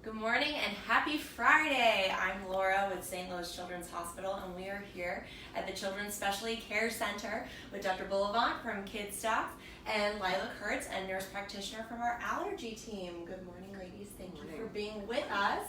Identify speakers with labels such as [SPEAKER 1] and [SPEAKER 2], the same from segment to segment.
[SPEAKER 1] Good morning and happy Friday. I'm Laura with St. Louis Children's Hospital, and we are here at the Children's Specialty Care Center with Dr. Boulevant from Kids Stocks and Lila Kurtz, a nurse practitioner from our allergy team. Good morning, ladies. Thank you for being with us.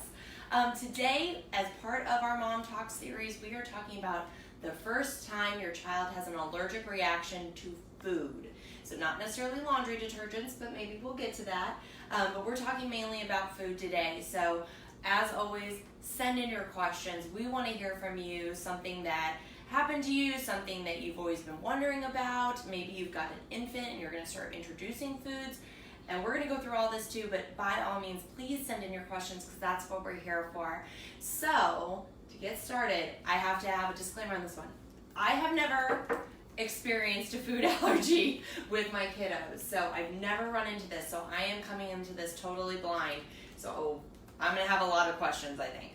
[SPEAKER 1] Today, as part of our Mom Talk series, we are talking about the first time your child has an allergic reaction to food. So not necessarily laundry detergents, but maybe we'll get to that. But we're talking mainly about food today. So as always, send in your questions. We want to hear from you, something that happened to you, something that you've always been wondering about. Maybe you've got an infant and you're going to start introducing foods. And we're going to go through all this too, but by all means, please send in your questions because that's what we're here for. So to get started, I have to have a disclaimer on this one. I have never experienced a food allergy with my kiddos, so I've never run into this, so I am coming into this totally blind, so I'm going to have a lot of questions, I think.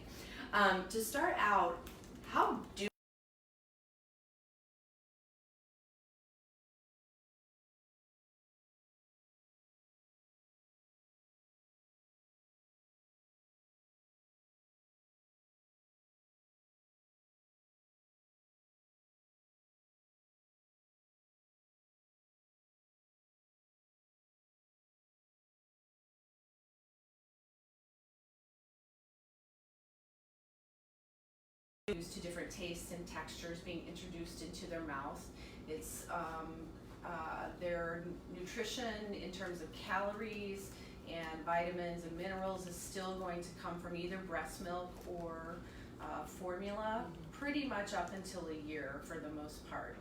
[SPEAKER 1] To start out, how do
[SPEAKER 2] to different tastes and textures being introduced into their mouth. It's their nutrition in terms of calories and vitamins and minerals is still going to come from either breast milk or formula pretty much up until a year for the most part.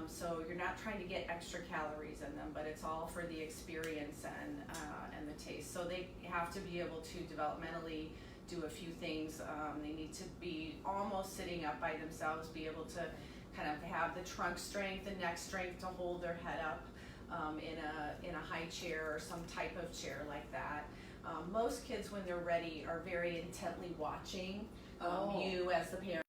[SPEAKER 2] So you're not trying to get extra calories in them, but it's all for the experience and the taste. So they have to be able to developmentally do a few things. They need to be almost sitting up by themselves, be able to kind of have the trunk strength and neck strength to hold their head up in a high chair or some type of chair like that. Most kids, when they're ready, are very intently watching you as the parent.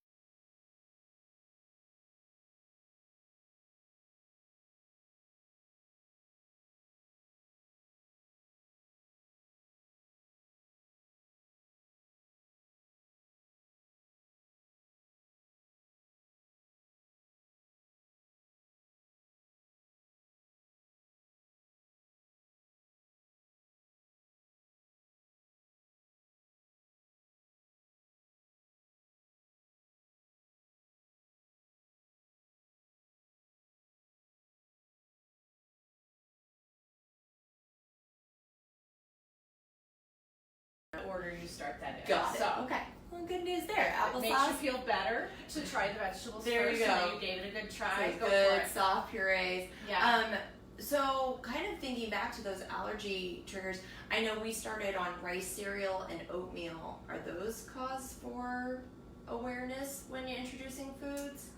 [SPEAKER 2] Order you start that in.
[SPEAKER 1] Got it. So, okay. Well, good news there. Applesauce.
[SPEAKER 2] It makes you feel better to try the vegetables
[SPEAKER 1] there
[SPEAKER 2] first.
[SPEAKER 1] You go.
[SPEAKER 2] So you gave it a good try.
[SPEAKER 1] So
[SPEAKER 2] go
[SPEAKER 1] good,
[SPEAKER 2] for it.
[SPEAKER 1] soft purees.
[SPEAKER 2] Yeah.
[SPEAKER 1] So kind of thinking back to those allergy triggers, I know we started on rice cereal and oatmeal. Are those cause for awareness when you're introducing foods?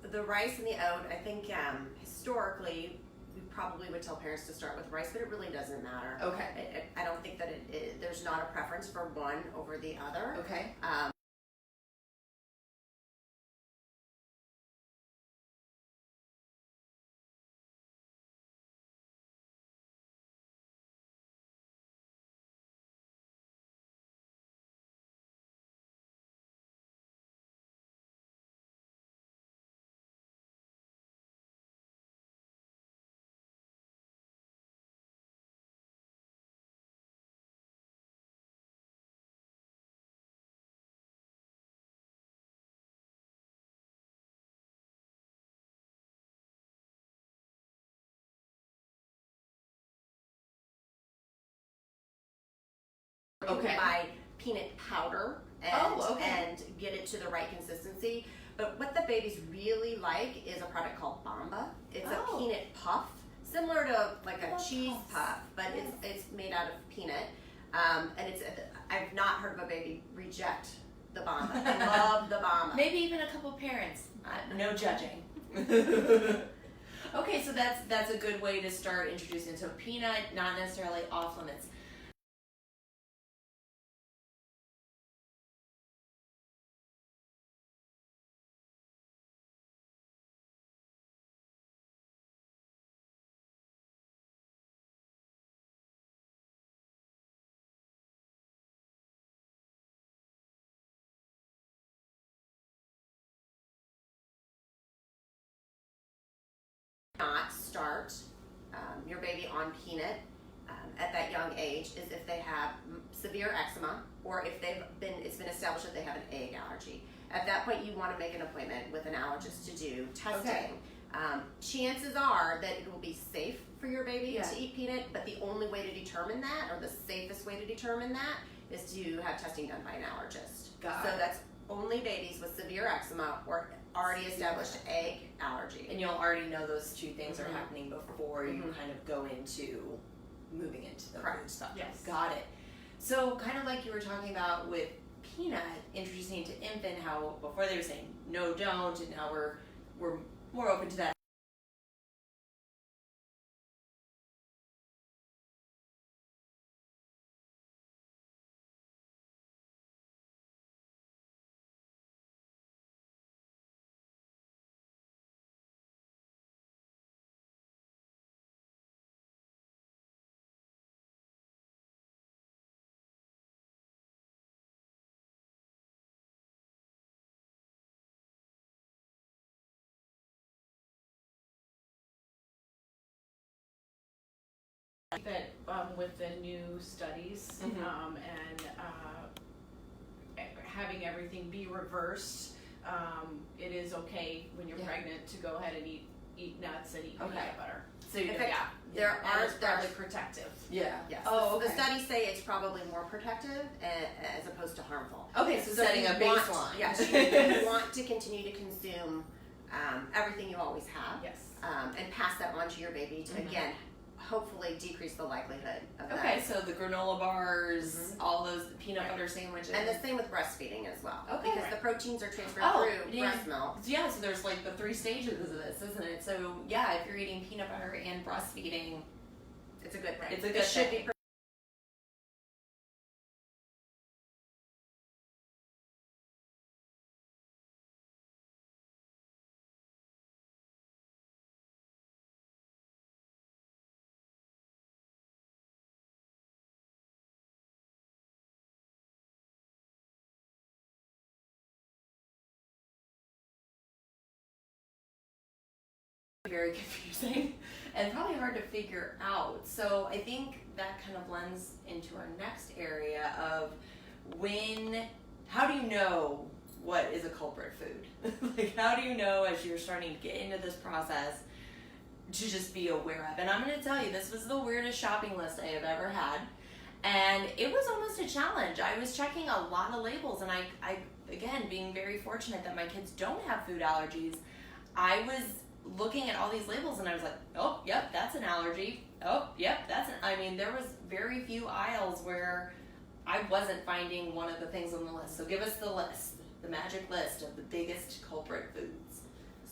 [SPEAKER 3] The rice and the oat, I think historically we probably would tell parents to start with rice, but it really doesn't matter.
[SPEAKER 1] Okay.
[SPEAKER 3] I don't think that there's not a preference for one over the other.
[SPEAKER 1] Okay.
[SPEAKER 3] You can buy peanut powder and get it to the right consistency. But what the babies really like is a product called Bamba. It's a peanut puff, similar to like a cheese puff, but it's made out of peanut. And I've not heard of a baby reject the Bamba. I love the Bamba.
[SPEAKER 1] Maybe even a couple parents. No judging. Okay, so that's a good way to start introducing. So peanut, not necessarily off limits.
[SPEAKER 3] not start your baby on peanut at that young age is if they have severe eczema, or if it's been established that they have an egg allergy. At that point, you want to make an appointment with an allergist to do testing.
[SPEAKER 1] Okay.
[SPEAKER 3] Chances are that it will be safe for your baby
[SPEAKER 1] Yeah.
[SPEAKER 3] to eat peanut, but the only way to determine that, or the safest way to determine that, is to have testing done by an allergist.
[SPEAKER 1] Got
[SPEAKER 3] So
[SPEAKER 1] it.
[SPEAKER 3] that's only babies with severe eczema or already established egg allergy.
[SPEAKER 1] And you'll already know those two things are
[SPEAKER 3] Mhm.
[SPEAKER 1] happening before you
[SPEAKER 3] Mhm.
[SPEAKER 1] kind of go into moving into the
[SPEAKER 3] Correct.
[SPEAKER 1] food stuff.
[SPEAKER 2] Yes.
[SPEAKER 1] Got it. So kind of like you were talking about with peanut, introducing to infant, how before they were saying no, don't, and now we're more open to that.
[SPEAKER 2] That with the new studies
[SPEAKER 1] Mhm.
[SPEAKER 2] and having everything be reversed, it is okay when you're
[SPEAKER 1] Yeah.
[SPEAKER 2] pregnant to go ahead and eat nuts and eat
[SPEAKER 1] Okay.
[SPEAKER 2] peanut butter.
[SPEAKER 1] So you
[SPEAKER 3] In fact,
[SPEAKER 2] Yeah,
[SPEAKER 3] there
[SPEAKER 2] and it's
[SPEAKER 3] are
[SPEAKER 2] probably protective.
[SPEAKER 1] yeah.
[SPEAKER 3] Yes.
[SPEAKER 1] Oh,
[SPEAKER 3] The
[SPEAKER 1] okay.
[SPEAKER 3] studies say it's probably more protective as opposed to harmful.
[SPEAKER 1] Okay, so setting
[SPEAKER 3] you
[SPEAKER 1] a
[SPEAKER 3] want-
[SPEAKER 1] baseline.
[SPEAKER 3] Yes, you want to continue to consume everything you always have,
[SPEAKER 2] Yes.
[SPEAKER 3] and pass that on to your baby to
[SPEAKER 1] Mhm.
[SPEAKER 3] again, hopefully decrease the likelihood of
[SPEAKER 1] Okay,
[SPEAKER 3] that.
[SPEAKER 1] so the granola bars,
[SPEAKER 3] Mhm.
[SPEAKER 1] all those peanut
[SPEAKER 2] Right.
[SPEAKER 1] butter sandwiches.
[SPEAKER 3] And the same with breastfeeding as well,
[SPEAKER 1] Okay.
[SPEAKER 3] because the proteins are transferred
[SPEAKER 1] Oh,
[SPEAKER 3] through
[SPEAKER 1] yeah.
[SPEAKER 3] breast milk.
[SPEAKER 1] Yeah, so there's like the 3 stages of this, isn't it? So yeah, if you're eating peanut butter and breastfeeding,
[SPEAKER 3] It's a good thing.
[SPEAKER 1] it's a good
[SPEAKER 3] It should
[SPEAKER 1] thing.
[SPEAKER 3] be.
[SPEAKER 1] Very confusing and probably hard to figure out. So I think that kind of blends into our next area of how do you know what is a culprit food? Like, how do you know as you're starting to get into this process to just be aware of? And I'm going to tell you, this was the weirdest shopping list I have ever had. And it was almost a challenge. I was checking a lot of labels, and I again, being very fortunate that my kids don't have food allergies, I was looking at all these labels and I was like, oh, yep, that's an allergy. Oh, yep, I mean, there was very few aisles where I wasn't finding one of the things on the list. So give us the list, the magic list of the biggest culprit foods.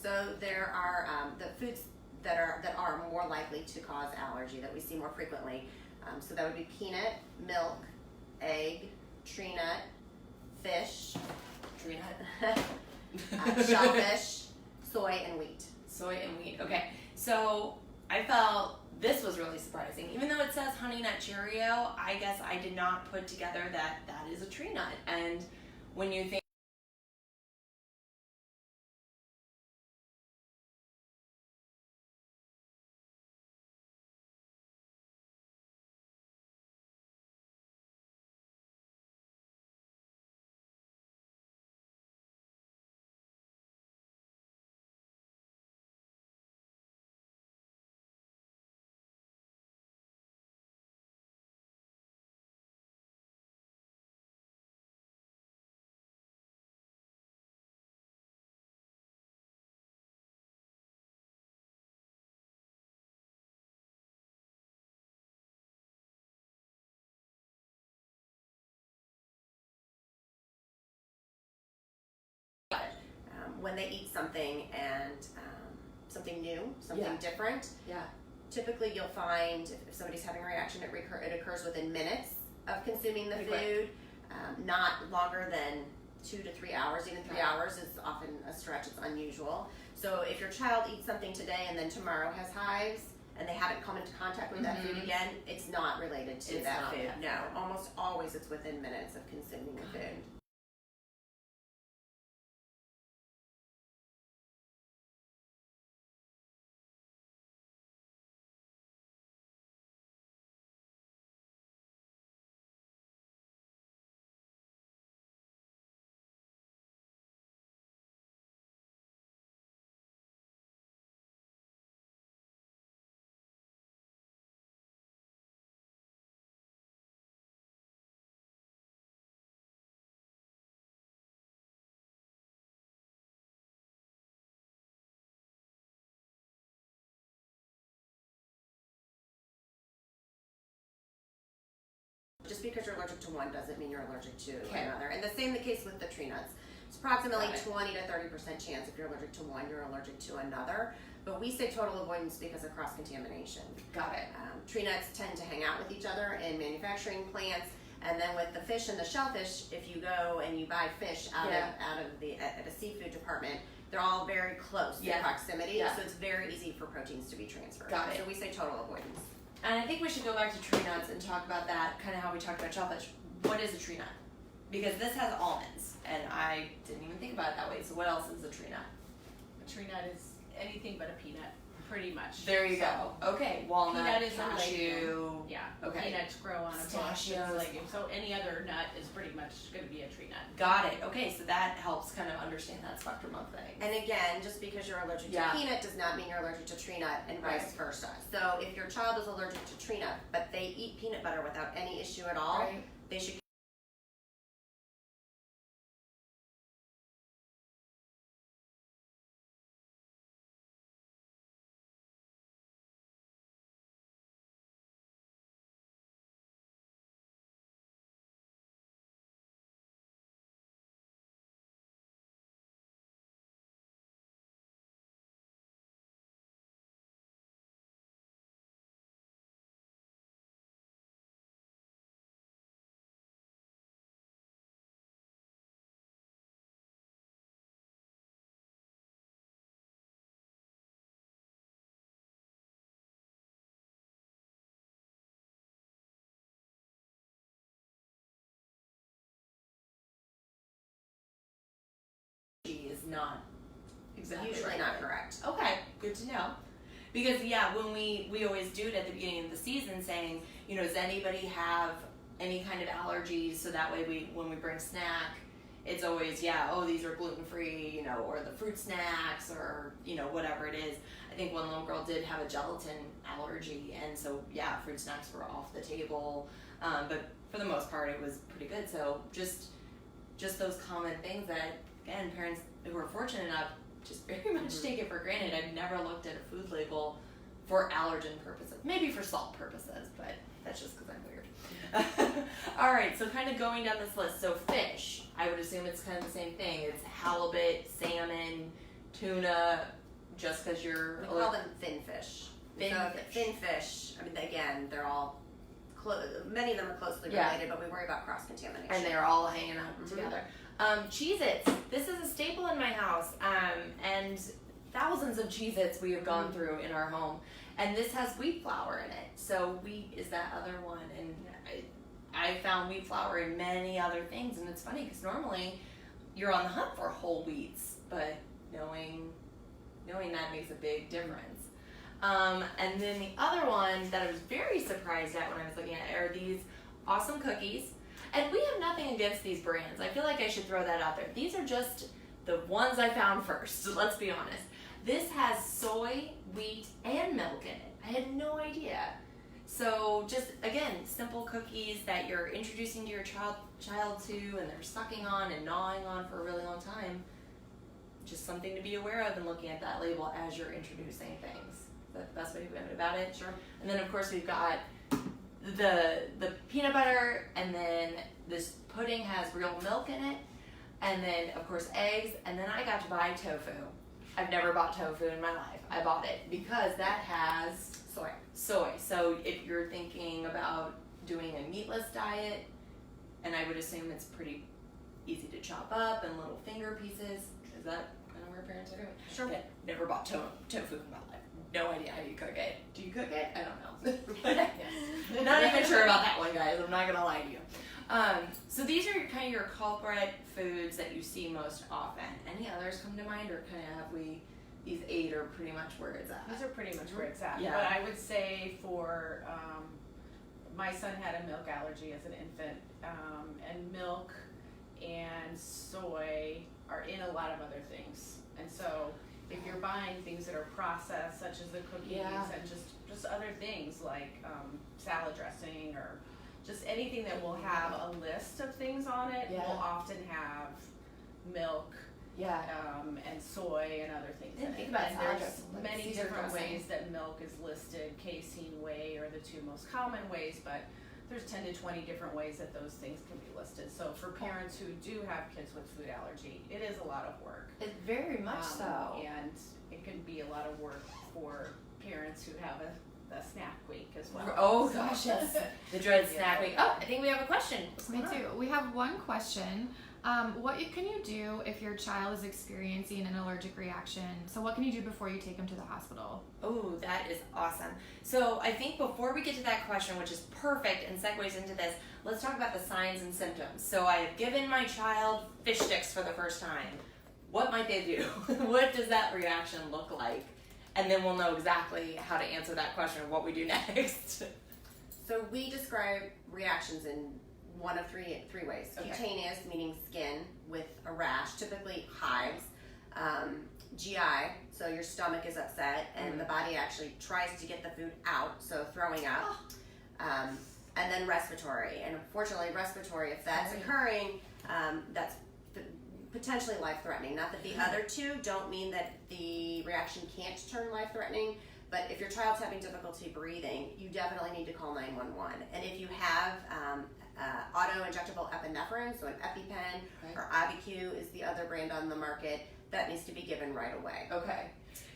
[SPEAKER 3] So there are the foods that are more likely to cause allergy that we see more frequently. So that would be peanut, milk, egg, tree nut, fish,
[SPEAKER 1] Tree nut.
[SPEAKER 3] shellfish, soy, and wheat.
[SPEAKER 1] Soy and wheat. Okay, so I felt this was really surprising. Even though it says Honey Nut Cheerio, I guess I did not put together that is a tree nut. And when you think
[SPEAKER 3] When they eat something and something new, something
[SPEAKER 1] Yeah.
[SPEAKER 3] different,
[SPEAKER 1] yeah.
[SPEAKER 3] typically you'll find if somebody's having a reaction, it occurs within minutes of consuming the
[SPEAKER 1] Pretty quick.
[SPEAKER 3] food, not longer than 2 to 3 hours. Even 3
[SPEAKER 1] Right.
[SPEAKER 3] hours is often a stretch, it's unusual. So if your child eats something today and then tomorrow has hives and they haven't come into contact with that food
[SPEAKER 1] Mhm.
[SPEAKER 3] again, it's not related to
[SPEAKER 1] It's
[SPEAKER 3] that
[SPEAKER 1] not
[SPEAKER 3] food.
[SPEAKER 1] that
[SPEAKER 3] No,
[SPEAKER 1] food.
[SPEAKER 3] almost always it's within minutes of consuming the
[SPEAKER 1] Got it.
[SPEAKER 3] food. just because you're allergic to one doesn't mean you're allergic to another. And the case with the tree nuts. It's approximately 20 to 30% chance if you're allergic to one, you're allergic to another. But we say total avoidance because of cross-contamination.
[SPEAKER 1] Got it.
[SPEAKER 3] Tree nuts tend to hang out with each other in manufacturing plants. And then with the fish and the shellfish, if you go and you buy fish at a seafood department, they're all very close in proximity, so it's very easy for proteins to be transferred.
[SPEAKER 1] Got it.
[SPEAKER 3] So we say total avoidance.
[SPEAKER 1] And I think we should go back to tree nuts and talk about that, kind of how we talked about shellfish. What is a tree nut? Because this has almonds, and I didn't even think about it that way. So what else is a tree nut?
[SPEAKER 2] A tree nut is anything but a peanut, pretty much.
[SPEAKER 1] There you go. Okay, walnut,
[SPEAKER 2] peanut is
[SPEAKER 1] cashew.
[SPEAKER 2] Yeah.
[SPEAKER 1] Okay.
[SPEAKER 2] Peanuts grow on a
[SPEAKER 1] pistachios.
[SPEAKER 2] legume. So any other nut is pretty much going to be a tree nut.
[SPEAKER 1] Got it. Okay, so that helps kind of understand that spectrum of things.
[SPEAKER 3] And again, just because you're allergic to peanut does not mean you're allergic to tree nut, and vice versa. So if your child is allergic to tree nut, but they eat peanut butter without any issue at all, they should
[SPEAKER 1] is not exactly
[SPEAKER 3] usually not correct.
[SPEAKER 1] Okay, good to know. Because when we always do it at the beginning of the season, saying, does anybody have any kind of allergies? So that way when we bring snack, it's always these are gluten free, or the fruit snacks, or whatever it is. I think one little girl did have a gelatin allergy, and so fruit snacks were off the table. But for the most part, it was pretty good. So just those common things that, again, parents who are fortunate enough just very much take it for granted. I've never looked at a food label for allergen purposes. Maybe for salt purposes, but that's just because I'm weird. All right, so kind of going down this list. So fish, I would assume it's kind of the same thing. It's halibut, salmon, tuna, just because you're...
[SPEAKER 3] We call them fin fish. Fin fish, I mean, again, they're all... many of them are closely related, but we worry about cross-contamination.
[SPEAKER 1] And they're all hanging out together. Cheez-Its. This is a staple in my house, and thousands of Cheez-Its we have gone through in our home. And this has wheat flour in it. So wheat is that other one. And I found wheat flour in many other things. And it's funny because normally you're on the hunt for whole wheats, but knowing that makes a big difference. And then the other one that I was very surprised at when I was looking at it are these awesome cookies. And we have nothing against these brands. I feel like I should throw that out there. These are just the ones I found first, so let's be honest. This has soy, wheat, and milk in it. I had no idea. So just, again, simple cookies that you're introducing to your child to, and they're sucking on and gnawing on for a really long time. Just something to be aware of and looking at that label as you're introducing things. Is that the best way to go about it?
[SPEAKER 3] Sure.
[SPEAKER 1] And then, of course, we've got the peanut butter, and then this pudding has real milk in it, and then, of course, eggs, and then I got to buy tofu. I've never bought tofu in my life. I bought it because that has soy. So if you're thinking about doing a meatless diet, and I would assume it's pretty easy to chop up in little finger pieces. Is that kind of where parents are going?
[SPEAKER 3] Sure.
[SPEAKER 1] Yeah, never bought tofu in my life. No idea how you cook it. Do you cook it? I don't know. Yes. Not even sure about that one, guys. I'm not going to lie to you. So these are kind of your culprit foods that you see most often. Any others come to mind, or kind of have we, these 8 are pretty much where it's at?
[SPEAKER 2] These are pretty much where it's at.
[SPEAKER 1] Yeah.
[SPEAKER 2] But I would say for, my son had a milk allergy as an infant, and milk and soy are in a lot of other things. And so if you're buying things that are processed, such as the cookies and just other things like salad dressing or just anything that will have a list of things on it will often have milk and soy and other things in it.
[SPEAKER 1] Think about
[SPEAKER 2] and
[SPEAKER 1] salad
[SPEAKER 2] there's
[SPEAKER 1] dressing, like
[SPEAKER 2] many
[SPEAKER 1] Caesar
[SPEAKER 2] different
[SPEAKER 1] dressing.
[SPEAKER 2] ways that milk is listed. Casein, whey are the 2 most common ways, but There's 10 to 20 different ways that those things can be listed. So for parents who do have kids with food allergy, it is a lot of work.
[SPEAKER 1] It's very much so.
[SPEAKER 2] And it can be a lot of work for parents who have a snack week as well.
[SPEAKER 1] Oh gosh, yes. The dreaded snack week. Oh, I think we have a question.
[SPEAKER 4] Me too. We have one question. What can you do if your child is experiencing an allergic reaction? So what can you do before you take them to the hospital?
[SPEAKER 1] Oh, that is awesome. So I think before we get to that question, which is perfect and segues into this, let's talk about the signs and symptoms. So I have given my child fish sticks for the first time. What might they do? What does that reaction look like? And then we'll know exactly how to answer that question of what we do next.
[SPEAKER 3] So we describe reactions in one of three ways.
[SPEAKER 1] Okay.
[SPEAKER 3] Cutaneous, meaning skin with a rash, typically hives. GI, so your stomach is upset and the body actually tries to get the food out, so throwing up. And then respiratory. And unfortunately, respiratory, if that's occurring, that's potentially life-threatening. Not that the other two don't mean that the reaction can't turn life-threatening, but if your child's having difficulty breathing, you definitely need to call 911. And if you have auto-injectable epinephrine, so an EpiPen or Auvi-Q is the other brand on the market, that needs to be given right away.
[SPEAKER 1] Okay.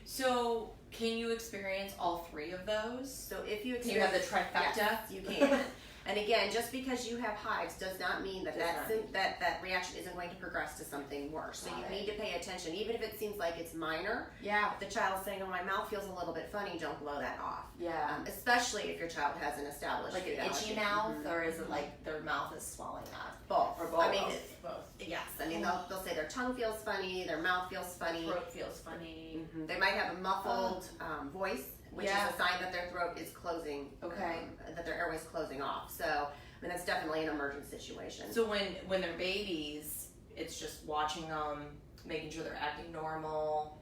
[SPEAKER 1] So can you experience all three of those?
[SPEAKER 3] So if you
[SPEAKER 1] Can you have the trifecta?
[SPEAKER 3] Yes, you can. And again, just because you have hives does not mean that that reaction isn't going to progress to something worse. So you need to pay attention, even if it seems like it's minor.
[SPEAKER 1] Yeah.
[SPEAKER 3] If the child's saying, "Oh, my mouth feels a little bit funny," don't blow that off.
[SPEAKER 1] Yeah.
[SPEAKER 3] Especially if your child has an established
[SPEAKER 1] Like
[SPEAKER 3] food
[SPEAKER 1] an itchy
[SPEAKER 3] allergy.
[SPEAKER 1] mouth, or is it like their mouth is swelling up?
[SPEAKER 3] Both.
[SPEAKER 1] Or both.
[SPEAKER 3] I mean,
[SPEAKER 2] Both.
[SPEAKER 3] yes. I mean, they'll say their tongue feels funny, their mouth feels funny.
[SPEAKER 2] Throat feels funny.
[SPEAKER 3] They might have a muffled voice, which is a sign that their throat is closing.
[SPEAKER 1] Okay.
[SPEAKER 3] That their airway's closing off. So, I mean, that's definitely an emergent situation.
[SPEAKER 1] So when they're babies, it's just watching them, making sure they're acting normal.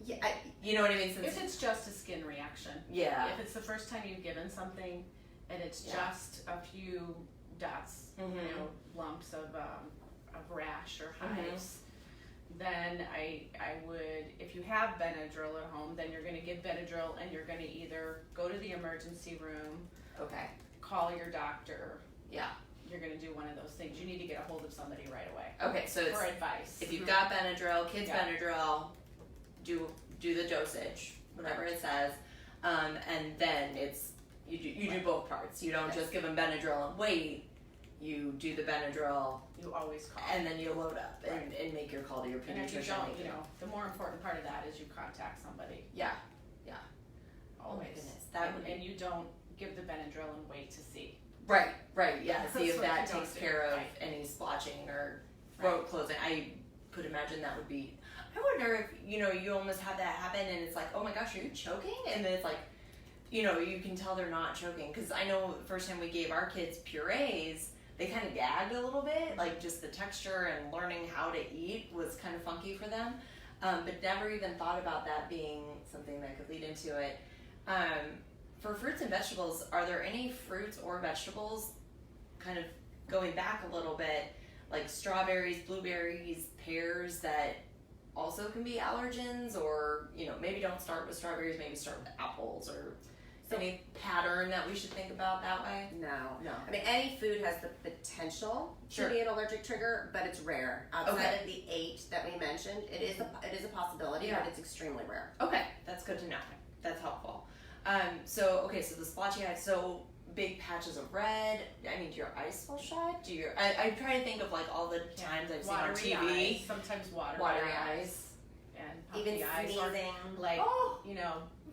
[SPEAKER 3] Yeah,
[SPEAKER 1] You know what I mean? Since
[SPEAKER 2] If it's just a skin reaction.
[SPEAKER 1] yeah.
[SPEAKER 2] If it's the first time you've given something and it's just a few dots, you know, lumps of rash or hives, then I would, if you have Benadryl at home, then you're going to give Benadryl and you're going to either go to the emergency room,
[SPEAKER 1] Okay.
[SPEAKER 2] call your doctor.
[SPEAKER 1] Yeah.
[SPEAKER 2] You're going to do one of those things. You need to get a hold of somebody right away
[SPEAKER 1] Okay. So it's
[SPEAKER 2] for advice.
[SPEAKER 1] if you've got Benadryl, kids Benadryl, do the dosage, whatever it says, and then it's you do both parts. You don't just give them Benadryl and wait. You do the Benadryl,
[SPEAKER 2] You always call.
[SPEAKER 1] and then you load up and make your call to your
[SPEAKER 2] And if you
[SPEAKER 1] pediatrician.
[SPEAKER 2] don't, you know, the more important part of that is you contact somebody.
[SPEAKER 1] Yeah.
[SPEAKER 2] Always.
[SPEAKER 1] Oh my goodness, that would be
[SPEAKER 2] and you don't give the Benadryl and wait to see.
[SPEAKER 1] right. Yeah. See if
[SPEAKER 2] That's what
[SPEAKER 1] that
[SPEAKER 2] you don't
[SPEAKER 1] takes
[SPEAKER 2] do,
[SPEAKER 1] care of
[SPEAKER 2] right.
[SPEAKER 1] any splotching or throat closing. I could imagine that would be. I wonder if you almost have that happen and it's like, oh my gosh, are you choking? And then it's like, you can tell they're not choking, because I know the first time we gave our kids purees, they kind of gagged a little bit, like just the texture and learning how to eat was kind of funky for them, but never even thought about that being something that could lead into it. For fruits and vegetables, are there any fruits or vegetables, kind of going back a little bit, like strawberries, blueberries, pears, that also can be allergens? Or maybe don't start with strawberries, maybe start with apples, or any pattern that we should think about that way?
[SPEAKER 3] No.
[SPEAKER 1] No.
[SPEAKER 3] I mean, any food has the potential to be an allergic trigger, but it's rare. Outside of the 8 that we mentioned, it is a possibility, but it's extremely rare.
[SPEAKER 1] Okay, that's good to know. That's helpful. So the splotchy eyes, so big patches of red. I mean, do your eyes swell shut? I'm trying to think of like all the times I've seen on
[SPEAKER 2] Watery
[SPEAKER 1] TV.
[SPEAKER 2] eyes, sometimes watery
[SPEAKER 1] eyes.
[SPEAKER 2] and puffy
[SPEAKER 3] Even
[SPEAKER 2] eyes,
[SPEAKER 3] sneezing.
[SPEAKER 2] or like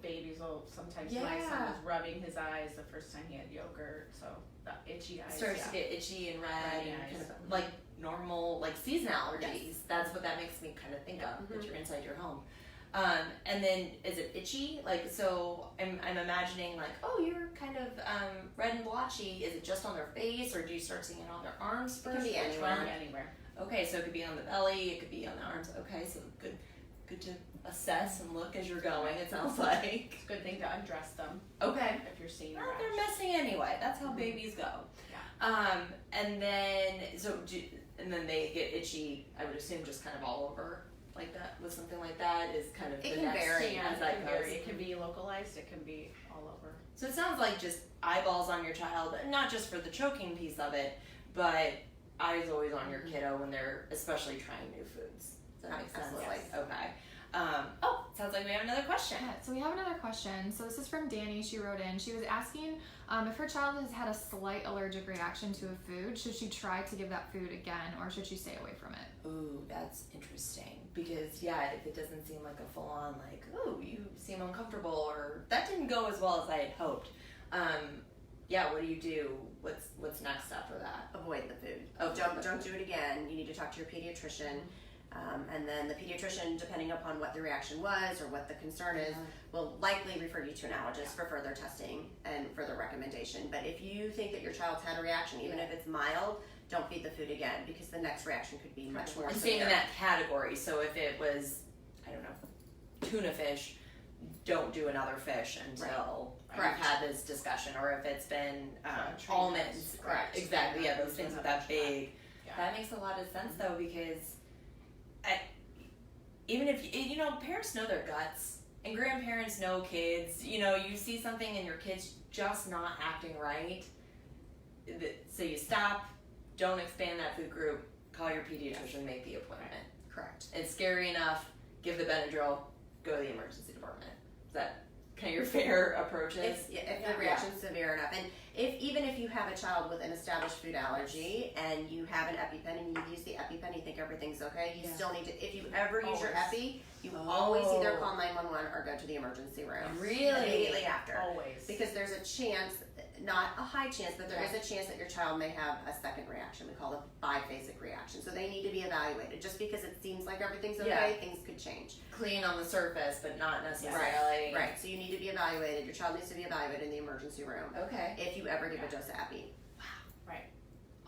[SPEAKER 2] babies will sometimes. My son was rubbing his eyes the first time he had yogurt, so the itchy eyes.
[SPEAKER 1] Starts to get itchy and red,
[SPEAKER 2] Runny
[SPEAKER 1] and
[SPEAKER 2] eyes.
[SPEAKER 1] kind of like normal, like season allergies.
[SPEAKER 3] Yes.
[SPEAKER 1] That's what that makes me kind of think of, that you're inside your home. And then is it itchy? Like, so I'm imagining like, oh, you're kind of red and blotchy. Is it just on their face, or do you start seeing it on their arms first?
[SPEAKER 3] It can be
[SPEAKER 1] Which
[SPEAKER 3] anywhere.
[SPEAKER 1] one?
[SPEAKER 2] Anywhere.
[SPEAKER 1] Okay, so it could be on the belly, it could be on the arms. Okay, so good to assess and look as you're going, it sounds like.
[SPEAKER 2] It's a good thing to undress them
[SPEAKER 1] Okay.
[SPEAKER 2] if you're seeing a
[SPEAKER 1] Well,
[SPEAKER 2] rash.
[SPEAKER 1] they're messing anyway. That's how babies go. And then they get itchy, I would assume, just kind of all over like that with something like that is kind of
[SPEAKER 3] It
[SPEAKER 1] the
[SPEAKER 3] can
[SPEAKER 1] next
[SPEAKER 3] vary.
[SPEAKER 1] thing
[SPEAKER 2] And
[SPEAKER 1] as that goes.
[SPEAKER 2] it can be localized, it can be all over.
[SPEAKER 1] So it sounds like just eyeballs on your child, not just for the choking piece of it, but eyes always on your kiddo when they're especially trying new foods. Does that make sense?
[SPEAKER 3] Absolutely.
[SPEAKER 1] Like, okay. Sounds like we have another question.
[SPEAKER 4] Yeah, so we have another question. So this is from Danny. She wrote in. She was asking if her child has had a slight allergic reaction to a food, should she try to give that food again, or should she stay away from it?
[SPEAKER 1] Ooh, that's interesting. Because, yeah, if it doesn't seem like a full-on, like, ooh, you seem uncomfortable, or that didn't go as well as I had hoped. Yeah, what do you do? What's next after that?
[SPEAKER 3] Avoid the food. Don't do it again. You need to talk to your pediatrician. And then the pediatrician, depending upon what the reaction was or what the concern is, will likely refer you to an allergist for further testing and further recommendation. But if you think that your child's had a reaction, even if it's mild, don't feed the food again, because the next reaction could be much more
[SPEAKER 1] And
[SPEAKER 3] severe.
[SPEAKER 1] staying in that category. So if it was, I don't know, tuna fish, don't do another fish until you've had this discussion. Or if it's been almonds.
[SPEAKER 3] Correct.
[SPEAKER 1] Exactly, yeah, those things with that big.
[SPEAKER 2] Yeah.
[SPEAKER 1] That makes a lot of sense though, because even if, parents know their guts, and grandparents know kids, you see something and your kid's just not acting right, so you stop, don't expand that food group, call your pediatrician, make the appointment.
[SPEAKER 3] Correct.
[SPEAKER 1] It's scary enough, give the Benadryl, go to the emergency department. Is that kind of your fair approaches?
[SPEAKER 3] If the reaction's severe enough, and even if you have a child with an established food allergy and you have an EpiPen and you use the EpiPen, you think everything's okay, you still need to, if you ever use your Epi, you always either call 911 or go to the emergency room.
[SPEAKER 1] Really?
[SPEAKER 3] Immediately after.
[SPEAKER 2] Always.
[SPEAKER 3] Because there's a chance, not a high chance, but there is a chance that your child may have a second reaction. We call it a biphasic reaction. So they need to be evaluated. Just because it seems like everything's okay, things could change.
[SPEAKER 1] Clean on the surface, but not necessarily.
[SPEAKER 3] Right. So you need to be evaluated. Your child needs to be evaluated in the emergency room.
[SPEAKER 1] Okay.
[SPEAKER 3] If you ever give a dose of Epi.
[SPEAKER 2] Right.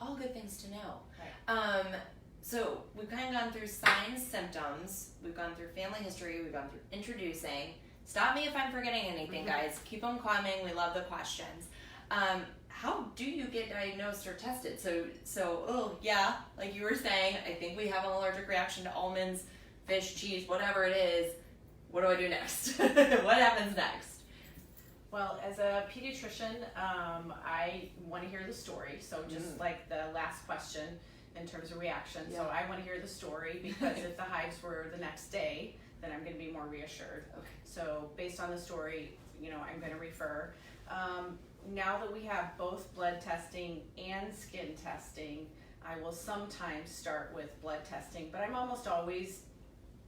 [SPEAKER 1] All good things to know.
[SPEAKER 2] Right.
[SPEAKER 1] So we've kind of gone through signs, symptoms. We've gone through family history. We've gone through introducing. Stop me if I'm forgetting anything, guys. Keep them coming. We love the questions. How do you get diagnosed or tested? So, like you were saying, I think we have an allergic reaction to almonds, fish, cheese, whatever it is. What do I do next? What happens next?
[SPEAKER 2] Well, as a pediatrician, I want to hear the story. So just like the last question in terms of reaction. So I want to hear the story, because if the hives were the next day, then I'm going to be more reassured.
[SPEAKER 1] Okay.
[SPEAKER 2] So based on the story, I'm going to refer. Now that we have both blood testing and skin testing, I will sometimes start with blood testing, but I'm almost always,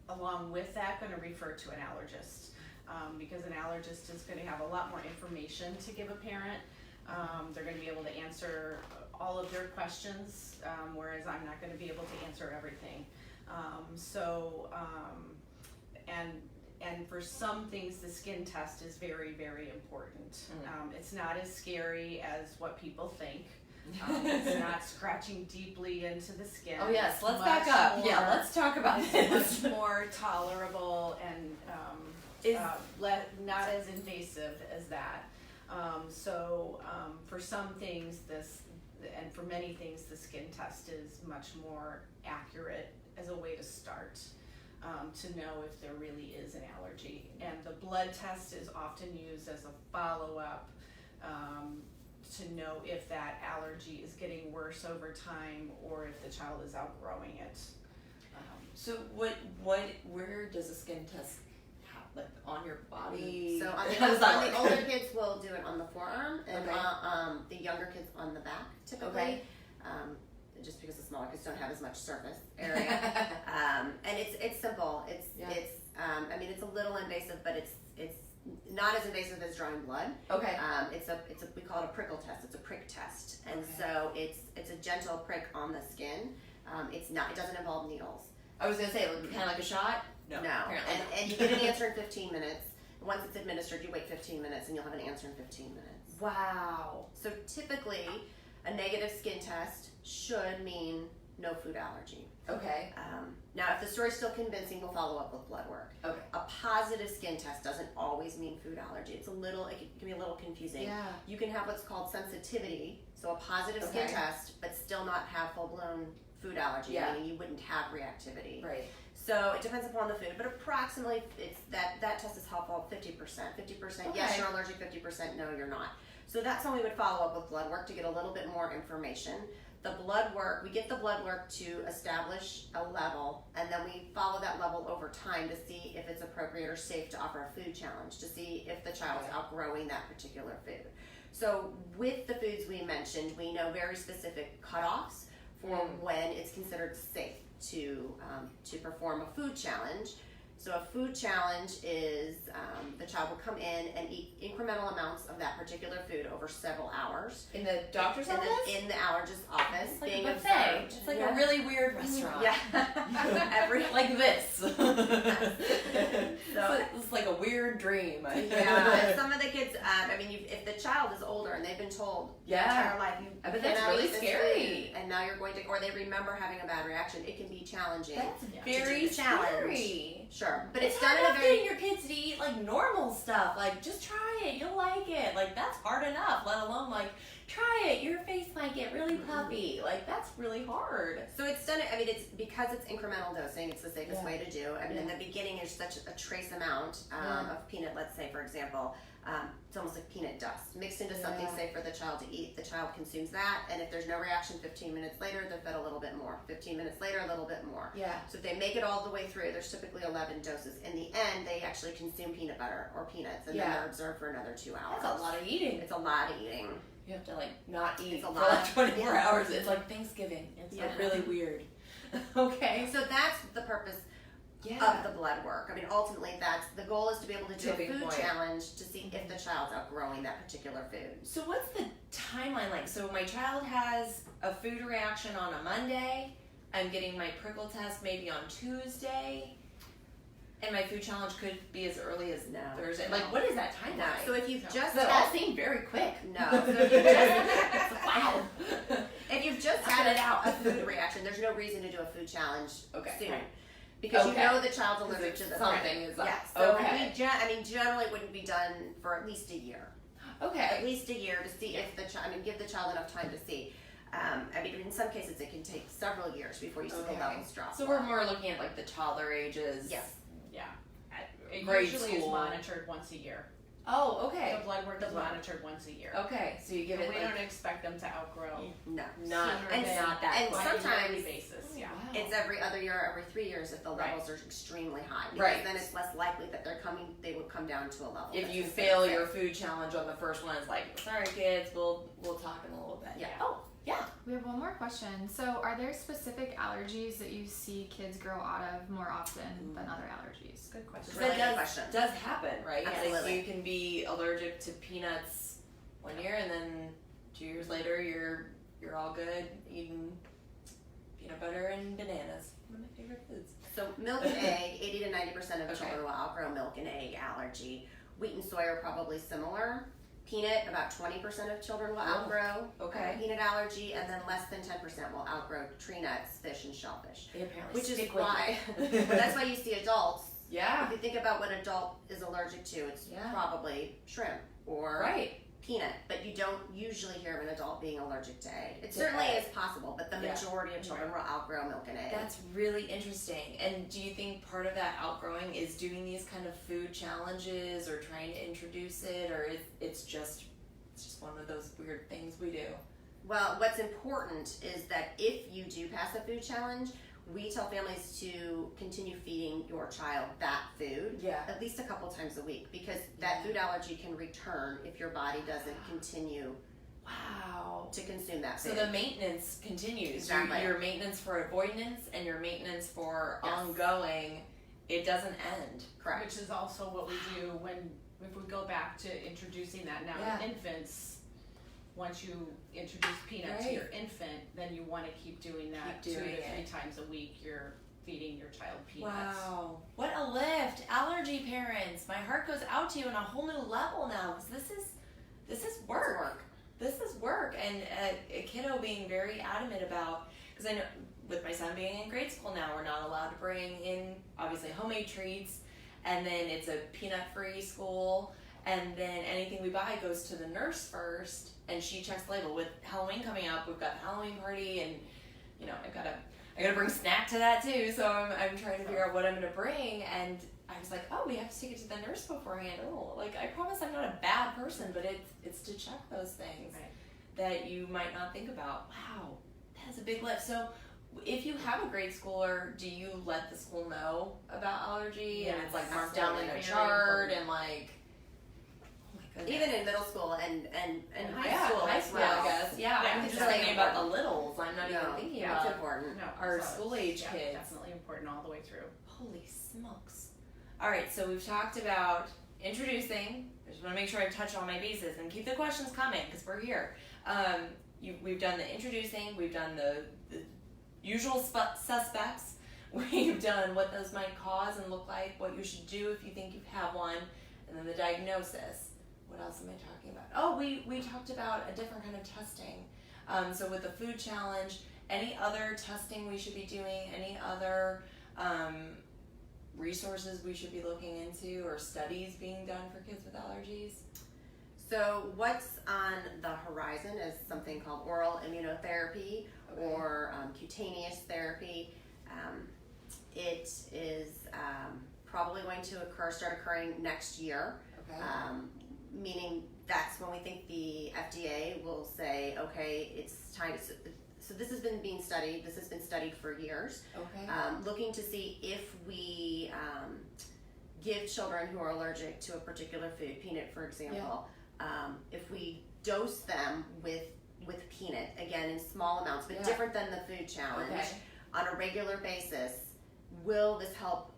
[SPEAKER 2] along with that, going to refer to an allergist, because an allergist is going to have a lot more information to give a parent. They're going to be able to answer all of their questions, whereas I'm not going to be able to answer everything. And for some things, the skin test is very, very important. It's not as scary as what people think. It's not scratching deeply into the skin.
[SPEAKER 1] Oh yes, let's back up. Let's talk about this.
[SPEAKER 2] Much more tolerable and not as invasive as that. For some things, and for many things, the skin test is much more accurate as a way to start. To know if there really is an allergy. And the blood test is often used as a follow-up to know if that allergy is getting worse over time or if the child is outgrowing it.
[SPEAKER 1] So where does a skin test happen? Like on your body?
[SPEAKER 3] So on the older kids will do it on the forearm, and the younger kids on the back typically.
[SPEAKER 1] Okay.
[SPEAKER 3] Just because the smaller kids don't have as much surface area. And it's simple. It's a little invasive, but it's not as invasive as drawing blood.
[SPEAKER 1] Okay.
[SPEAKER 3] We call it a prickle test. It's a prick test, and so it's a gentle prick on the skin. It doesn't involve needles.
[SPEAKER 1] I was gonna say, kind of like a shot. No. Apparently
[SPEAKER 3] And you get an answer in 15 minutes. Once it's administered, you wait 15 minutes, and you'll have an answer in 15 minutes.
[SPEAKER 1] Wow.
[SPEAKER 3] So typically, a negative skin test should mean no food allergy.
[SPEAKER 1] Okay.
[SPEAKER 3] Now, if the story's still convincing, we'll follow up with blood work.
[SPEAKER 1] Okay.
[SPEAKER 3] A positive skin test doesn't always mean food allergy. It can be a little confusing.
[SPEAKER 1] Yeah.
[SPEAKER 3] You can have what's called sensitivity, so a positive skin test, but still not have full-blown food allergy, meaning you wouldn't have reactivity.
[SPEAKER 1] Right.
[SPEAKER 3] So it depends upon the food, but approximately it's that test is helpful 50%. 50% yes, you're allergic, 50% no, you're not. So that's when we would follow up with blood work to get a little bit more information. The blood work, we get the blood work to establish a level, and then we follow that level over time to see if it's appropriate or safe to offer a food challenge, to see if the child's outgrowing that particular food. So with the foods we mentioned, we know very specific cutoffs for when it's considered safe to perform a food challenge. So a food challenge is the child will come in and eat incremental amounts of that particular food over several hours.
[SPEAKER 1] In the doctor's office?
[SPEAKER 3] In the allergist office.
[SPEAKER 1] It's like
[SPEAKER 3] being
[SPEAKER 1] a buffet.
[SPEAKER 3] observed.
[SPEAKER 1] It's like a really weird restaurant.
[SPEAKER 3] Every
[SPEAKER 1] like this.
[SPEAKER 3] So
[SPEAKER 1] it's like a weird dream.
[SPEAKER 3] and some of the kids, I mean, if the child is older and they've been told their entire life,
[SPEAKER 1] but that's really scary.
[SPEAKER 3] Food, and now you're going to, or they remember having a bad reaction, it can be challenging.
[SPEAKER 1] That's very scary.
[SPEAKER 3] Sure, but
[SPEAKER 1] it's
[SPEAKER 3] done
[SPEAKER 1] hard
[SPEAKER 3] in a very.
[SPEAKER 1] Getting your kids to eat like normal stuff. Like just try it, you'll like it. Like that's hard enough. Let alone like try it, your face might get really puffy. Like that's really hard.
[SPEAKER 3] So it's done. I mean, it's because it's incremental dosing. It's the safest way to do. I mean, in the beginning, there's such a trace amount of peanut. Let's say, for example, it's almost like peanut dust mixed into something safe for the child to eat. The child consumes that, and if there's no reaction, 15 minutes later, they're fed a little bit more. 15 minutes later, a little bit more.
[SPEAKER 1] Yeah.
[SPEAKER 3] So if they make it all the way through, there's typically 11 doses. In the end, they actually consume peanut butter or peanuts, and then they're observed for another 2 hours.
[SPEAKER 1] That's a lot of eating.
[SPEAKER 3] It's a lot of eating.
[SPEAKER 1] You have to like not eat
[SPEAKER 3] It's a
[SPEAKER 1] for
[SPEAKER 3] lot.
[SPEAKER 1] like 24 hours. It's like Thanksgiving. It's like really weird. Okay.
[SPEAKER 3] So that's the purpose of the blood work. I mean, ultimately, that's the goal is to be able to do a food challenge to see if the child's outgrowing that particular food.
[SPEAKER 1] So what's the timeline like? So my child has a food reaction on a Monday. I'm getting my prickle test maybe on Tuesday. And my food challenge could be as early as Thursday. Like, what is that timeline?
[SPEAKER 3] No. So if you've just
[SPEAKER 1] that all seemed very quick.
[SPEAKER 3] No. So if you've just,
[SPEAKER 1] wow.
[SPEAKER 3] If you've just had a food reaction, there's no reason to do a food challenge soon. Because you know the child's allergic to the
[SPEAKER 1] something is up.
[SPEAKER 3] Yes. So generally it wouldn't be done for at least a year.
[SPEAKER 1] Okay.
[SPEAKER 3] At least a year to see if the child, give the child enough time to see. I mean, in some cases it can take several years before you see the levels drop.
[SPEAKER 1] So we're more looking at like the toddler ages.
[SPEAKER 3] Yes.
[SPEAKER 2] Yeah. It
[SPEAKER 1] Grade
[SPEAKER 2] usually
[SPEAKER 1] school.
[SPEAKER 2] is monitored once a year.
[SPEAKER 1] Oh, okay.
[SPEAKER 2] The blood work is monitored once a year.
[SPEAKER 1] Okay, so you give it.
[SPEAKER 2] We don't expect them to outgrow.
[SPEAKER 3] No.
[SPEAKER 1] Not that.
[SPEAKER 3] And
[SPEAKER 1] quick.
[SPEAKER 3] sometimes
[SPEAKER 2] on a yearly basis.
[SPEAKER 1] Wow.
[SPEAKER 3] it's every other year, every 3 years if the levels are extremely high. Because then it's less likely that they would come down to a level.
[SPEAKER 1] If you fail your food challenge on the first one, it's like, sorry kids, we'll talk in a little bit.
[SPEAKER 3] Yeah.
[SPEAKER 1] Oh, yeah.
[SPEAKER 4] We have one more question. So, are there specific allergies that you see kids grow out of more often than other allergies?
[SPEAKER 2] Good question.
[SPEAKER 3] Really
[SPEAKER 1] That
[SPEAKER 3] good question.
[SPEAKER 1] does happen, right?
[SPEAKER 3] Absolutely.
[SPEAKER 1] Like you can be allergic to peanuts 1 year, and then 2 years later, you're all good eating peanut butter and bananas. One of my favorite foods.
[SPEAKER 3] So milk and egg, 80 to 90% of children will outgrow milk and egg allergy. Wheat and soy are probably similar. Peanut, about 20% of children will outgrow peanut allergy, and then less than 10% will outgrow tree nuts, fish, and shellfish.
[SPEAKER 1] They apparently
[SPEAKER 3] Which is
[SPEAKER 1] stick with
[SPEAKER 3] why,
[SPEAKER 1] you.
[SPEAKER 3] that's why you see adults.
[SPEAKER 1] Yeah.
[SPEAKER 3] If you think about what an adult is allergic to, it's probably shrimp or peanut, but you don't usually hear of an adult being allergic to egg. It certainly is possible, but the majority of children will outgrow milk and egg.
[SPEAKER 1] That's really interesting. And do you think part of that outgrowing is doing these kind of food challenges or trying to introduce it, or it's just one of those weird things we do?
[SPEAKER 3] Well, what's important is that if you do pass a food challenge, we tell families to continue feeding your child that food at least a couple times a week, because that food allergy can return if your body doesn't continue to consume that food.
[SPEAKER 1] So the maintenance continues.
[SPEAKER 3] Exactly.
[SPEAKER 1] Your maintenance for avoidance and your maintenance for ongoing, it doesn't end.
[SPEAKER 3] Correct.
[SPEAKER 2] Which is also what we do if we go back to introducing that now in infants. Once you introduce peanut to your infant, then you want to keep doing that 2 to 3 times a week. You're feeding your child peanuts.
[SPEAKER 1] Wow, what a lift! Allergy parents, my heart goes out to you on a whole new level now, because this is work. This is work, and a kiddo being very adamant about, because I know with my son being in grade school now, we're not allowed to bring in obviously homemade treats, and then it's a peanut-free school. And then anything we buy goes to the nurse first, and she checks the label. With Halloween coming up, we've got the Halloween party, and I've got to I gotta bring snack to that too. So I'm trying to figure out what I'm gonna bring, and I was like, oh, we have to take it to the nurse beforehand. Oh, like I promise I'm not a bad person, but it's to check those things that you might not think about. Wow, that's a big lift. So if you have a grade schooler, do you let the school know about allergy?
[SPEAKER 2] Yes,
[SPEAKER 1] and it's like marked down
[SPEAKER 3] absolutely.
[SPEAKER 1] in a
[SPEAKER 2] Very
[SPEAKER 1] chart
[SPEAKER 2] important.
[SPEAKER 1] and like, oh my goodness.
[SPEAKER 3] Even in middle school and high
[SPEAKER 1] Yeah,
[SPEAKER 3] school
[SPEAKER 1] high
[SPEAKER 3] as
[SPEAKER 1] school,
[SPEAKER 3] well.
[SPEAKER 1] I guess. Yeah, I'm just
[SPEAKER 3] very
[SPEAKER 1] thinking about the
[SPEAKER 3] important.
[SPEAKER 1] littles. I'm not even thinking
[SPEAKER 2] Yeah,
[SPEAKER 3] It's
[SPEAKER 1] about
[SPEAKER 3] important.
[SPEAKER 2] No,
[SPEAKER 1] our
[SPEAKER 2] so
[SPEAKER 1] school age
[SPEAKER 2] yeah,
[SPEAKER 1] kids.
[SPEAKER 2] definitely important all the way through.
[SPEAKER 1] Holy smokes. All right, so we've talked about introducing. I just want to make sure I touch all my bases and keep the questions coming because we're here. We've done the introducing. We've done the usual suspects. We've done what those might cause and look like, what you should do if you think you have one, and then the diagnosis. What else am I talking about? Oh, we talked about a different kind of testing. So with the food challenge, any other testing we should be doing, any other resources we should be looking into or studies being done for kids with allergies?
[SPEAKER 3] So what's on the horizon is something called oral immunotherapy or cutaneous therapy. It is probably going to start occurring next year.
[SPEAKER 1] Okay.
[SPEAKER 3] Meaning that's when we think the FDA will say, okay, it's time. So this has been being studied. This has been studied for years.
[SPEAKER 1] Okay.
[SPEAKER 3] Looking to see if we give children who are allergic to a particular food, peanut for example, if we dose them with peanut, again in small amounts, but different than the food challenge, on a regular basis, will this help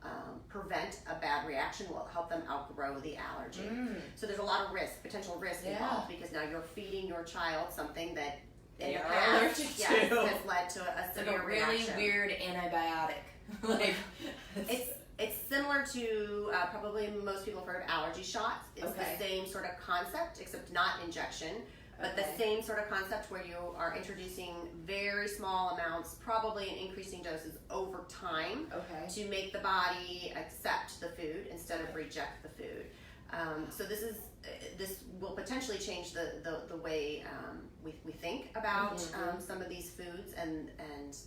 [SPEAKER 3] prevent a bad reaction? Will it help them outgrow the allergy? So there's a lot of potential risk involved, because now you're feeding your child something that
[SPEAKER 1] They
[SPEAKER 3] in the
[SPEAKER 1] are
[SPEAKER 3] past,
[SPEAKER 1] allergic
[SPEAKER 3] yes,
[SPEAKER 1] to.
[SPEAKER 3] has led to a
[SPEAKER 1] It's like
[SPEAKER 3] severe
[SPEAKER 1] a really
[SPEAKER 3] reaction.
[SPEAKER 1] weird antibiotic. Like
[SPEAKER 3] It's similar to probably most people have heard of allergy shots. It's the same sort of concept, except not injection, but the same sort of concept where you are introducing very small amounts, probably in increasing doses over time, to make the body accept the food instead of reject the food. So this will potentially change the way we think about some of these foods and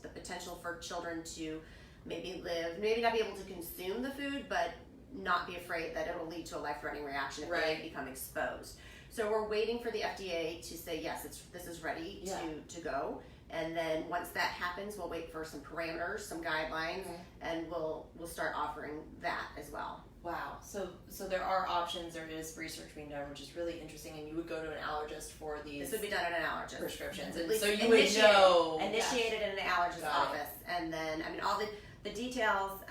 [SPEAKER 3] the potential for children to maybe not be able to consume the food, but not be afraid that it'll lead to a life-threatening reaction if they become exposed. So we're waiting for the FDA to say, yes, this is ready to go. And then once that happens, we'll wait for some parameters, some guidelines, and we'll start offering that as well.
[SPEAKER 1] Wow. So there are options. There is research being done, which is really interesting. And you would go to an allergist for these.
[SPEAKER 3] This would be done at an allergist.
[SPEAKER 1] Prescriptions.
[SPEAKER 3] At
[SPEAKER 1] And
[SPEAKER 3] least
[SPEAKER 1] so you would know.
[SPEAKER 3] Initiated in an allergist
[SPEAKER 1] Got it.
[SPEAKER 3] office, and then all the details.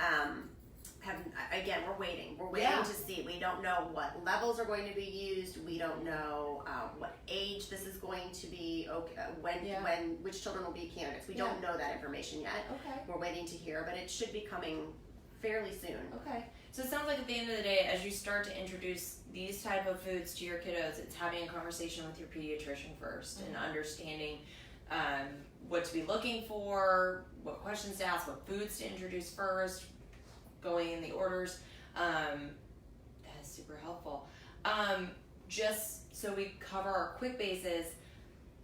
[SPEAKER 3] Again, we're waiting. We're waiting to see. We don't know what levels are going to be used. We don't know what age this is going to be. Which children will be candidates. We don't know that information yet.
[SPEAKER 1] Okay.
[SPEAKER 3] We're waiting to hear, but it should be coming fairly soon.
[SPEAKER 1] Okay. So it sounds like at the end of the day, as you start to introduce these type of foods to your kiddos, it's having a conversation with your pediatrician first and understanding what to be looking for, what questions to ask, what foods to introduce first, going in the orders. That is super helpful. Just so we cover our quick bases,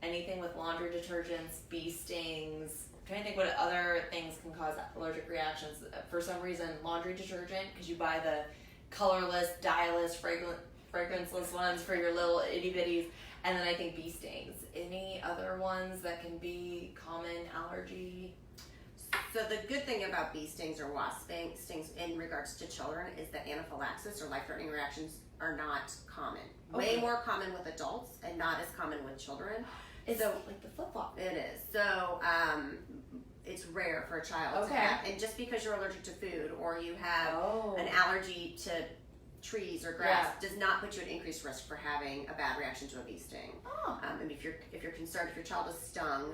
[SPEAKER 1] anything with laundry detergents, bee stings. I'm trying to think what other things can cause allergic reactions. For some reason, laundry detergent, because you buy the colorless, dye-less, fragranceless ones for your little itty-bitties. And then I think bee stings. Any other ones that can be common allergy?
[SPEAKER 3] So the good thing about bee stings or wasp stings in regards to children is that anaphylaxis or life-threatening reactions are not common. Way more common with adults and not as common with children.
[SPEAKER 1] It's like the flip-flop.
[SPEAKER 3] It is. So it's rare for a child to have. And just because you're allergic to food or you have an allergy to trees or grass does not put you at increased risk for having a bad reaction to a bee sting. And if you're concerned, if your child is stung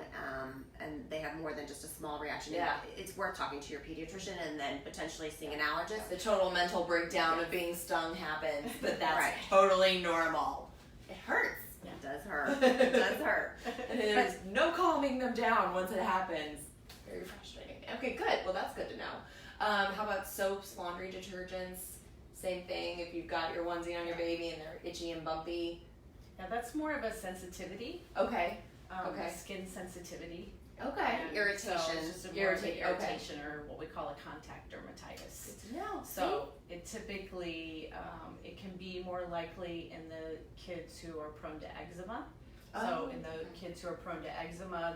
[SPEAKER 3] and they have more than just a small reaction, it's worth talking to your pediatrician and then potentially seeing an allergist.
[SPEAKER 1] The total mental breakdown of being stung happens, but that's totally normal. It hurts.
[SPEAKER 3] It does hurt. It does hurt.
[SPEAKER 1] And there's no calming them down once it happens. Very frustrating. Okay, good. Well, that's good to know. How about soaps, laundry detergents? Same thing if you've got your onesie on your baby and they're itchy and bumpy.
[SPEAKER 2] Yeah, that's more of a sensitivity.
[SPEAKER 1] Okay.
[SPEAKER 2] Skin sensitivity
[SPEAKER 1] Okay.
[SPEAKER 2] And
[SPEAKER 3] Irritation.
[SPEAKER 2] So it's just more of an
[SPEAKER 1] Irritate, okay.
[SPEAKER 2] irritation or what we call a contact dermatitis.
[SPEAKER 1] Good to know.
[SPEAKER 2] So it typically, it can be more likely in the kids who are prone to eczema. So in the kids who are prone to eczema,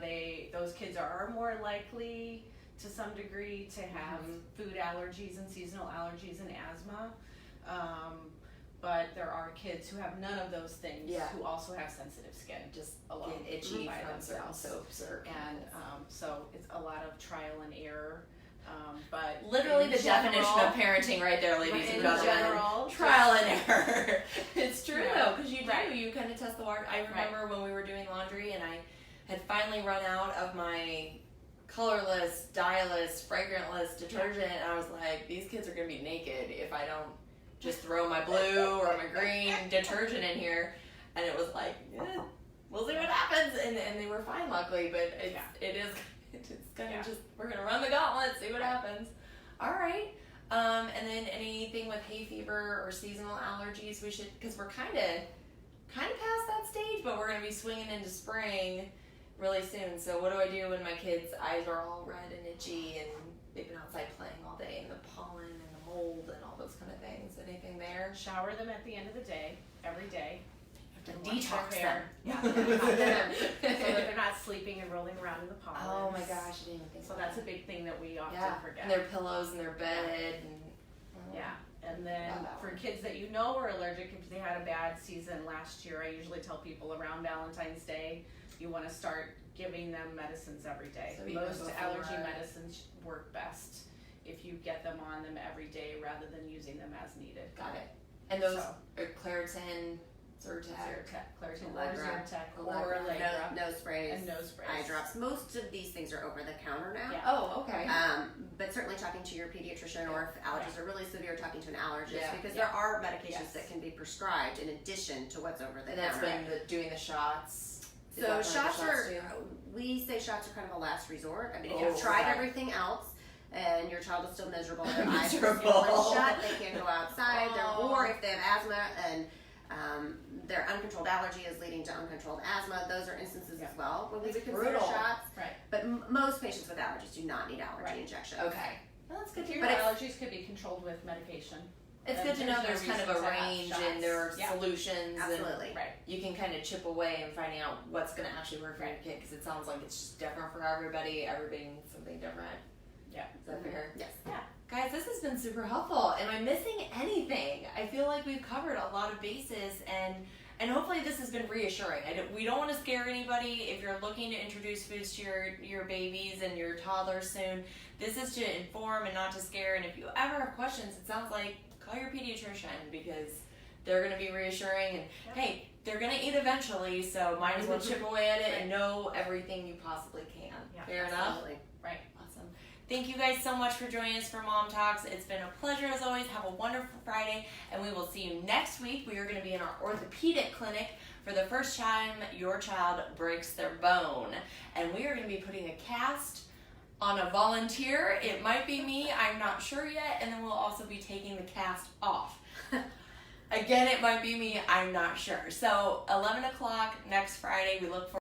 [SPEAKER 2] those kids are more likely to some degree to have food allergies and seasonal allergies and asthma. But there are kids who have none of those things who also have sensitive skin, just alone,
[SPEAKER 1] get itchy
[SPEAKER 2] by
[SPEAKER 1] from certain
[SPEAKER 2] themselves.
[SPEAKER 1] soaps or
[SPEAKER 2] And so it's a lot of trial and error. But
[SPEAKER 1] literally
[SPEAKER 2] in
[SPEAKER 1] the definition
[SPEAKER 2] general-
[SPEAKER 1] of parenting right there, ladies and
[SPEAKER 2] in
[SPEAKER 1] gentlemen.
[SPEAKER 2] general,
[SPEAKER 1] Trial and error. It's true
[SPEAKER 2] Yeah.
[SPEAKER 1] though, because you do.
[SPEAKER 2] Right.
[SPEAKER 1] You kind of test the water. I remember when we were doing laundry and I had finally run out of my colorless, dye-less, fragrantless detergent. And I was like, these kids are going to be naked if I don't just throw my blue or my green detergent in here. And it was like, we'll see what happens. And they were fine, luckily. But it's going to just, we're going to run the gauntlet, see what happens. All right. And then anything with hay fever or seasonal allergies, we should, because we're kind of past that stage, but we're going to be swinging into spring really soon. So what do I do when my kids' eyes are all red and itchy and they've been outside playing all day in the pollen and the mold and all those kind of things? Anything there?
[SPEAKER 2] Shower them at the end of the day, every day.
[SPEAKER 1] To
[SPEAKER 2] And wash
[SPEAKER 1] detox
[SPEAKER 2] their hair.
[SPEAKER 1] them.
[SPEAKER 2] Yeah, so that they're not sleeping and rolling around in the pollen.
[SPEAKER 1] Oh my gosh, I didn't even think
[SPEAKER 2] So
[SPEAKER 1] of
[SPEAKER 2] that's a
[SPEAKER 1] that.
[SPEAKER 2] big thing that we often forget.
[SPEAKER 1] And their pillows and their bed. And,
[SPEAKER 2] Yeah, and then
[SPEAKER 1] Love that
[SPEAKER 2] for
[SPEAKER 1] one.
[SPEAKER 2] kids that you know are allergic, if they had a bad season last year, I usually tell people around Valentine's Day, you want to start giving them medicines every day.
[SPEAKER 1] So even
[SPEAKER 2] Most
[SPEAKER 1] before-
[SPEAKER 2] allergy medicines work best if you get them on them every day rather than using them as needed.
[SPEAKER 1] Got it. And those
[SPEAKER 2] So.
[SPEAKER 1] are Claritin, Zyrtec.
[SPEAKER 2] Claritin or
[SPEAKER 3] Allegra.
[SPEAKER 2] Zyrtec or
[SPEAKER 1] Allegra.
[SPEAKER 2] Allegra.
[SPEAKER 3] Nose sprays,
[SPEAKER 2] And nose sprays.
[SPEAKER 3] eye drops. Most of these things are over the counter now.
[SPEAKER 2] Yeah.
[SPEAKER 1] Oh, okay.
[SPEAKER 3] But certainly talking to your pediatrician or if allergies are really severe, talking to an allergist
[SPEAKER 1] Yeah.
[SPEAKER 3] because there are medications
[SPEAKER 2] Yes.
[SPEAKER 3] that can be prescribed in addition to what's over the
[SPEAKER 1] And that's
[SPEAKER 3] counter.
[SPEAKER 1] been doing the shots. Is
[SPEAKER 3] So
[SPEAKER 1] that one of the
[SPEAKER 3] shots are,
[SPEAKER 1] too?
[SPEAKER 3] we say shots are kind of a last resort. I mean, if
[SPEAKER 1] Oh,
[SPEAKER 3] you've tried
[SPEAKER 1] okay.
[SPEAKER 3] everything else and your child is still miserable, their eyes are
[SPEAKER 1] Miserable.
[SPEAKER 3] swollen shut, they can't go outside,
[SPEAKER 1] Oh.
[SPEAKER 3] or if they have asthma and their uncontrolled allergy is leading to uncontrolled asthma, those are instances as well when we would consider
[SPEAKER 1] brutal.
[SPEAKER 3] shots.
[SPEAKER 2] Right.
[SPEAKER 3] But most patients with allergies do not need allergy
[SPEAKER 2] Right.
[SPEAKER 3] injections.
[SPEAKER 1] Okay. Well, that's good to
[SPEAKER 2] Your
[SPEAKER 1] know.
[SPEAKER 2] allergies could be controlled with medication.
[SPEAKER 1] It's
[SPEAKER 2] Then
[SPEAKER 1] good to know
[SPEAKER 2] there's
[SPEAKER 1] there's
[SPEAKER 2] no
[SPEAKER 1] kind of a
[SPEAKER 2] reason to have
[SPEAKER 1] range
[SPEAKER 2] shots.
[SPEAKER 1] and there are
[SPEAKER 2] Yeah.
[SPEAKER 1] solutions.
[SPEAKER 3] Absolutely.
[SPEAKER 1] And
[SPEAKER 2] Right.
[SPEAKER 1] you can kind of chip away and finding out what's going to actually work for your kid because it sounds like it's just different for everybody. Everybody needs something different.
[SPEAKER 2] Yeah.
[SPEAKER 1] Is that fair?
[SPEAKER 3] Yes.
[SPEAKER 1] Guys, this has been super helpful. Am I missing anything? I feel like we've covered a lot of bases and hopefully this has been reassuring. We don't want to scare anybody. If you're looking to introduce foods to your babies and your toddlers soon, this is to inform and not to scare. And if you ever have questions, it sounds like call your pediatrician because they're going to be reassuring. And hey, they're going to eat eventually, so might as well chip away at it and know everything you possibly can.
[SPEAKER 2] Yeah,
[SPEAKER 1] Fair enough?
[SPEAKER 3] Absolutely.
[SPEAKER 2] Right.
[SPEAKER 1] Awesome. Thank you guys so much for joining us for Mom Talks. It's been a pleasure as always. Have a wonderful Friday, and we will see you next week. We are going to be in our orthopedic clinic for the first time your child breaks their bone. And we are going to be putting a cast on a volunteer. It might be me, I'm not sure yet. And then we'll also be taking the cast off. Again, it might be me, I'm not sure. So 11 o'clock next Friday, we look forward